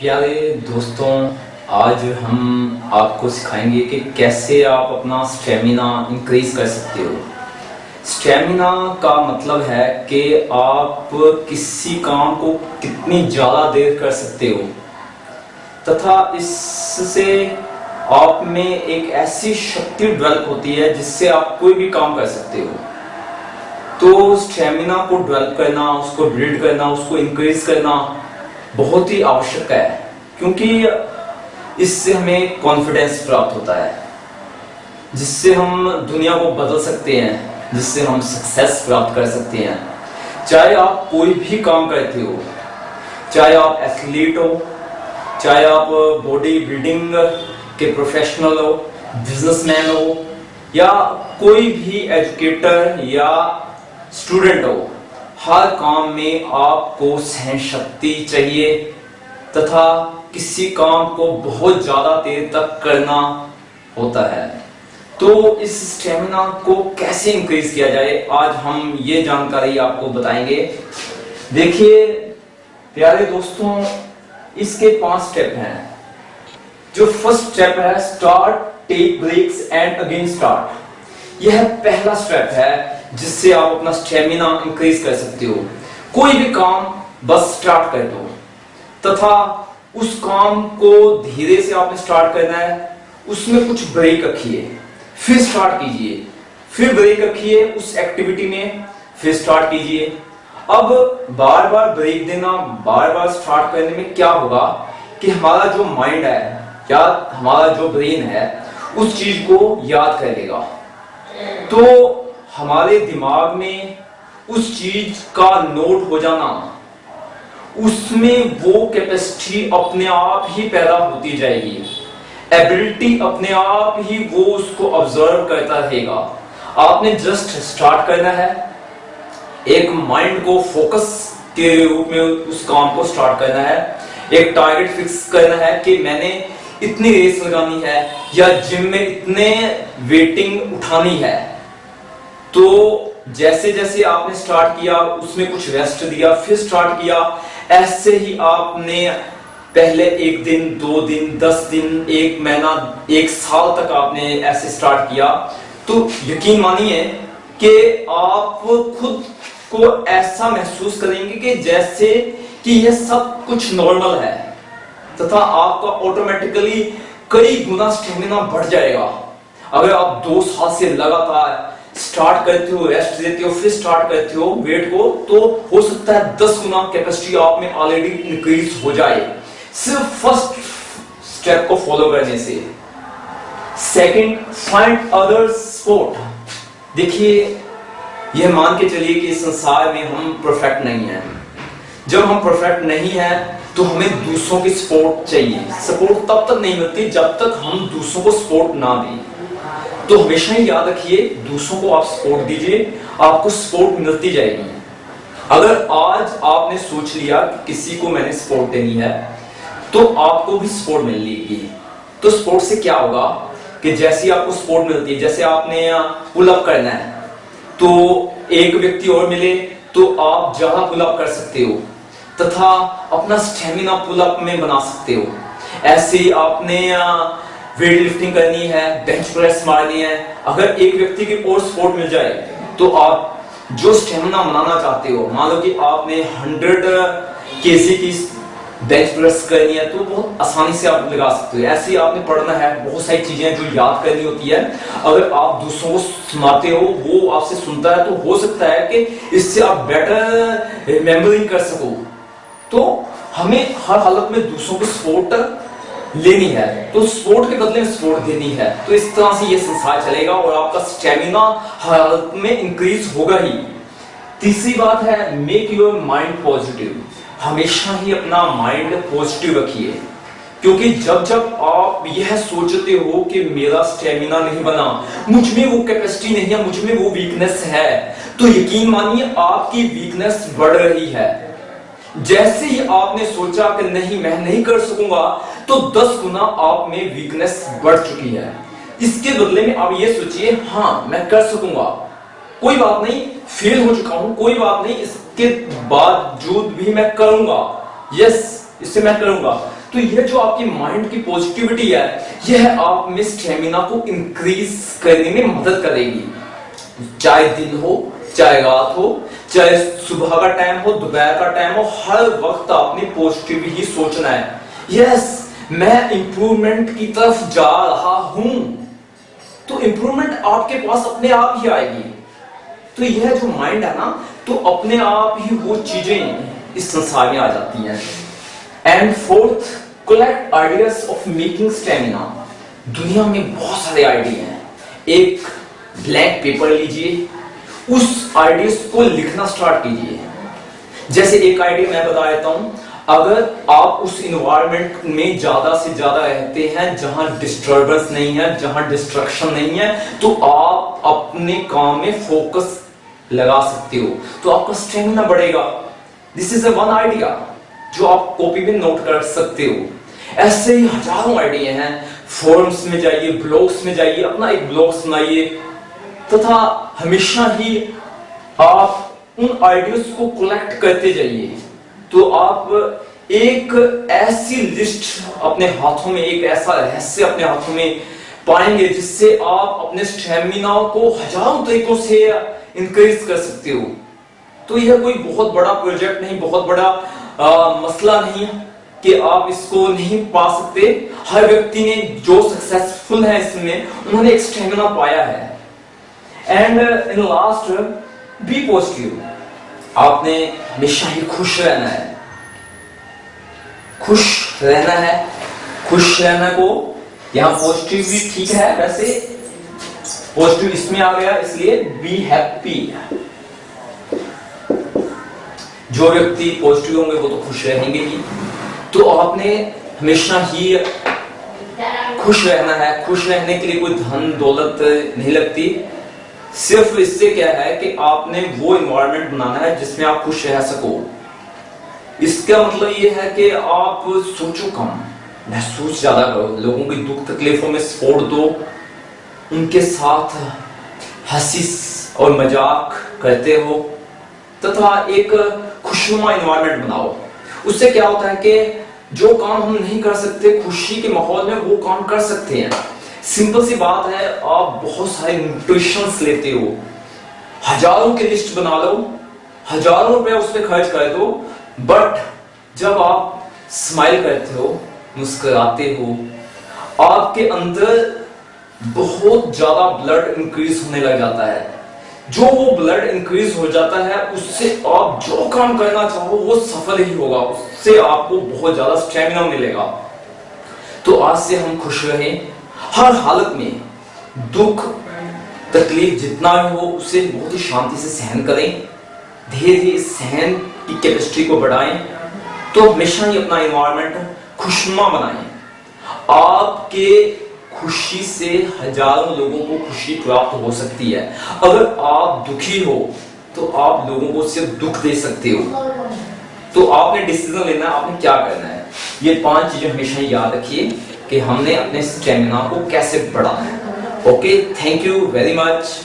प्यारे दोस्तों, आज हम आपको सिखाएंगे कि कैसे आप अपना स्टेमिना इंक्रीज कर सकते हो। स्टेमिना का मतलब है कि आप किसी काम को कितनी ज़्यादा देर कर सकते हो तथा इससे आप में एक ऐसी शक्ति डेवलप होती है जिससे आप कोई भी काम कर सकते हो। तो स्टेमिना को डेवलप करना, उसको बिल्ड करना, उसको इंक्रीज करना बहुत ही आवश्यक है, क्योंकि इससे हमें कॉन्फिडेंस प्राप्त होता है, जिससे हम दुनिया को बदल सकते हैं, जिससे हम सक्सेस प्राप्त कर सकते हैं। चाहे आप कोई भी काम करते हो, चाहे आप एथलीट हो, चाहे आप बॉडी बिल्डिंग के प्रोफेशनल हो, बिजनेसमैन हो, या कोई भी एजुकेटर या स्टूडेंट हो, हर काम में आपको सहन शक्ति चाहिए तथा किसी काम को बहुत ज्यादा देर तक करना होता है। तो इस स्टेमिना को कैसे इंक्रीज किया जाए, आज हम ये जानकारी आपको बताएंगे। देखिए प्यारे दोस्तों, इसके 5 स्टेप हैं। जो फर्स्ट स्टेप है, start, take breaks and again start. यह पहला स्टेप है जिससे आप अपना स्टेमिना इंक्रीज कर सकते हो। कोई भी काम बस स्टार्ट कर दो तथा उस काम को धीरे से आपने स्टार्ट करना है, उसमें कुछ ब्रेक रखिए, फिर स्टार्ट कीजिए, फिर ब्रेक रखिए उस एक्टिविटी में, फिर स्टार्ट कीजिए। अब बार बार ब्रेक देना, बार बार स्टार्ट करने में क्या होगा कि हमारा जो माइंड है या हमारा जो ब्रेन है उस चीज को याद कर लेगा। तो हमारे दिमाग में उस चीज का नोट हो जाना, उसमें वो कैपेसिटी अपने आप ही पैदा होती जाएगी, एबिलिटी अपने आप ही वो उसको ऑब्जर्व करता रहेगा। आपने जस्ट स्टार्ट करना है, एक माइंड को फोकस के रूप में उस काम को स्टार्ट करना है, एक टारगेट फिक्स करना है कि मैंने इतनी रेस लगानी है या जिम में इतने वेटिंग उठानी है। तो जैसे जैसे आपने स्टार्ट किया, उसमें कुछ रेस्ट दिया, फिर स्टार्ट किया, ऐसे ही आपने पहले 1 दिन, 2 दिन, 10 दिन, 1 महीना, 1 साल तक आपने ऐसे स्टार्ट किया, तो यकीन मानिए कि आप खुद को ऐसा महसूस करेंगे कि जैसे कि यह सब कुछ नॉर्मल है तथा आपका ऑटोमेटिकली कई गुना स्टेमिना बढ़ जाएगा। अगर आप 2 साल से लगातार स्टार्ट करते हो, रेस्ट देते हो, फिर स्टार्ट करते हो वेट को, तो हो सकता है 10 गुना कैपेसिटी आप में ऑलरेडी इंक्रीज हो जाए, सिर्फ फर्स्ट स्टेप को फॉलो करने से। Second, find other support. देखिए, यह मान के चलिए कि इस संसार में हम परफेक्ट नहीं हैं। जब हम परफेक्ट नहीं हैं तो हमें दूसरों की सपोर्ट चाहिए। सपोर्ट तब तक नहीं मिलती जब तक हम दूसरों को सपोर्ट ना दें। तो हमेशा ही याद रखिए, दूसरों को आप सपोर्ट दीजिए, आपको सपोर्ट मिलती जाएगी। अगर आज आपने सोच लिया कि किसी को मैंने सपोर्ट देनी है, तो आपको भी सपोर्ट मिलेगी। तो सपोर्ट से क्या होगा कि जैसी आपको सपोर्ट मिलती है, जैसे आपने पुल अप करना है तो एक व्यक्ति और मिले तो आप ज्यादा पुल अप कर सकते हो तथा अपना स्टेमिना पुल अप में बना सकते हो। ऐसे ही आपने वेट लिफ्टिंग करनी है, बेंच प्रेस मारनी है, अगर एक व्यक्ति की और सपोर्ट मिल जाए तो आप जो स्टेमिना बनाना चाहते हो, मान लो कि आपने 100 केजी की बेंच प्रेस करनी है, तो बहुत आसानी से आप लगा सकते हो। ऐसे ही आपने पढ़ना है, बहुत सारी चीजें जो याद करनी होती है, अगर आप दूसरों को सुनाते हो, वो आपसे सुनता है, तो हो सकता है कि इससे आप बेटर रिमेम्बरिंग कर सको। तो हमें हर हालत में दूसरों को सपोर्ट लेनी है, तो सपोर्ट के बदले में सपोर्ट देनी है। तो इस तरह से ये संसार चलेगा और आपका स्टेमिना हर हालत में इंक्रीज होगा ही। तीसरी बात है, मेक योर माइंड पॉजिटिव। हमेशा ही अपना माइंड पॉजिटिव रखिए, क्योंकि जब जब आप यह सोचते हो कि मेरा स्टेमिना नहीं बना, मुझ में वो कैपेसिटी नहीं है, मुझ में वो वीकनेस है, तो यकीन मानिए आपकी वीकनेस बढ़ रही है। जैसे ही आपने सोचा कि नहीं मैं नहीं कर सकूंगा, तो 10 गुना आप में वीकनेस बढ़ चुकी है। इसके बदले में आप ये सोचिए, हाँ मैं कर सकूंगा, कोई बात नहीं, फेल हो चुका हूं, कोई बात नहीं, उसके बावजूद भी मैं करूंगा, यस इसे मैं करूंगा। तो यह जो आपकी माइंड की पॉजिटिविटी है, यह आप में स्टेमिना को इंक्रीज करने में मदद करेगी। चाहे दिन हो, चाहे रात हो, चाहे सुबह का टाइम हो, दोपहर का टाइम हो, हर वक्त आपने पॉजिटिव ही सोचना है। यस मैं इंप्रूवमेंट की तरफ जा रहा हूं, तो इंप्रूवमेंट आपके पास अपने आप ही आएगी। तो यह जो माइंड है ना, तो अपने आप ही वो चीजें इस संसार में आ जाती हैं। And fourth, collect ideas of making stamina. दुनिया में बहुत सारे आइडिया हैं। एक ब्लैंक पेपर लीजिए, उस आइडियाज को लिखना स्टार्ट कीजिए। जैसे एक आइडिया मैं बता देता हूं, अगर आप उस इन्वायरमेंट में ज्यादा से ज्यादा रहते हैं जहां डिस्टर्बेंस नहीं है, जहां डिस्ट्रक्शन नहीं है, तो आप अपने काम में फोकस लगा सकते हो, तो आपका स्टेमिना बढ़ेगा। दिस इज वन आइडिया जो आप कॉपी में नोट कर सकते हो। ऐसे ही हजारों आइडिया हैं। फोरम्स में जाइए, ब्लॉग्स में जाइए, अपना एक ब्लॉग सुनाइए, तथा हमेशा ही आप उन आइडियाज को कलेक्ट करते जाइए। तो आप एक ऐसी लिस्ट अपने हाथों में, एक ऐसा रहस्य अपने हाथों में पाएंगे जिससे आप अपने स्टेमिना को हजारों तरीकों से इंक्रीज कर सकते हो। तो यह कोई बहुत बड़ा प्रोजेक्ट नहीं, बहुत बड़ा मसला नहीं कि आप इसको नहीं पा सकते। हर व्यक्ति ने जो सक्सेसफुल है इसमें, उन्होंने एक स्टेमिना पाया है। And in last, be positive. आपने हमेशा ही खुश रहना है। खुश रहना है, खुश रहना को यहाँ पॉजिटिव भी ठीक है, वैसे पॉजिटिव इसमें आ गया, इसलिए बी हैप्पी। जो व्यक्ति पॉजिटिव होंगे वो तो खुश रहेंगे ही। तो आपने हमेशा ही खुश रहना है। खुश रहने के लिए कोई धन दौलत नहीं लगती। सिर्फ इससे क्या है कि आपने वो एनवायरनमेंट बनाना है जिसमें आप खुश रह सको। इसका मतलब ये है कि आप सोचो कम, महसूस ज्यादा करो, लोगों की दुख तकलीफों में सपोर्ट दो, उनके साथ हंसी और मजाक करते हो, तथा एक खुशनुमा एनवायरनमेंट बनाओ। उससे क्या होता है कि जो काम हम नहीं कर सकते, खुशी के माहौल में वो काम कर सकते हैं। सिंपल सी बात है, आप बहुत सारे न्यूट्रिशंस लेते हो, हजारों की लिस्ट बना लो, हजारों रुपए उस पर खर्च कर दो, बट जब आप स्माइल करते हो, मुस्कुराते हो, आपके अंदर बहुत ज्यादा ब्लड इंक्रीज होने लग जाता है। जो वो ब्लड इंक्रीज हो जाता है, उससे आप जो काम करना चाहो वो सफल ही होगा, उससे आपको बहुत ज्यादा स्टेमिना मिलेगा। तो आज से हम खुश रहें, हर हालत में दुख तकलीफ जितना भी हो उसे बहुत ही शांति से सहन करें, धीरे धीरे सहन की कैपेसिटी को बढ़ाएं। तो हमेशा ही अपना एनवायरनमेंट खुशनुमा बनाएं। आपके खुशी से हजारों लोगों को खुशी प्राप्त हो सकती है। अगर आप दुखी हो तो आप लोगों को सिर्फ दुख दे सकते हो। तो आपने डिसीजन लेना है, आपने क्या करना है। ये 5 चीजें हमेशा याद रखिए कि हमने अपने स्टेमिना को कैसे बढ़ाना है। Okay, thank you very much.